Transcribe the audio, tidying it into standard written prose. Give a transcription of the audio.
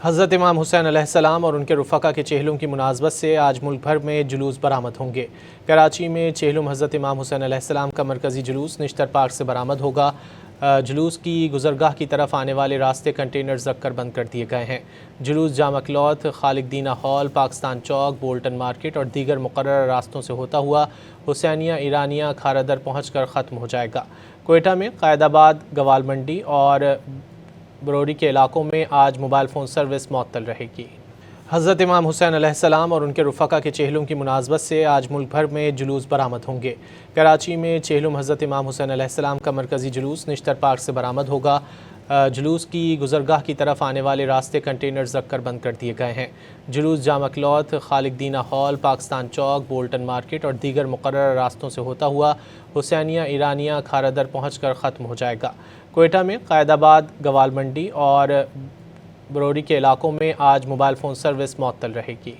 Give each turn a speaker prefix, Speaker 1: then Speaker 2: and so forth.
Speaker 1: حضرت امام حسین علیہ السلام اور ان کے رفقا کے چہلم کی مناسبت سے آج ملک بھر میں جلوس برآمد ہوں گے۔ کراچی میں چہلم حضرت امام حسین علیہ السلام کا مرکزی جلوس نشتر پارک سے برآمد ہوگا۔ جلوس کی گزرگاہ کی طرف آنے والے راستے کنٹینرز رکھ کر بند کر دیے گئے ہیں۔ جلوس جامع کلوتھ، خالق دینہ ہال، پاکستان چوک، بولٹن مارکیٹ اور دیگر مقررہ راستوں سے ہوتا ہوا حسینیہ ایرانیہ کھارا در پہنچ کر ختم ہو جائے گا۔ کوئٹہ میں قائد آباد، گوال منڈی اور بروری کے علاقوں میں آج موبائل فون سروس معطل رہے گی۔ حضرت امام حسین علیہ السلام اور ان کے رفقا کے چہلم کی مناسبت سے آج ملک بھر میں جلوس برآمد ہوں گے۔ کراچی میں چہلم حضرت امام حسین علیہ السلام کا مرکزی جلوس نشتر پارک سے برآمد ہوگا۔ جلوس کی گزرگاہ کی طرف آنے والے راستے کنٹینرز رکھ کر بند کر دیے گئے ہیں۔ جلوس جامع کلوتھ، خالق دینہ ہال، پاکستان چوک، بولٹن مارکیٹ اور دیگر مقررہ راستوں سے ہوتا ہوا حسینیہ ایرانیہ کھارا در پہنچ کر ختم ہو جائے گا۔ کوئٹہ میں قائد آباد، گوال منڈی اور بروری کے علاقوں میں آج موبائل فون سروس معطل رہے گی۔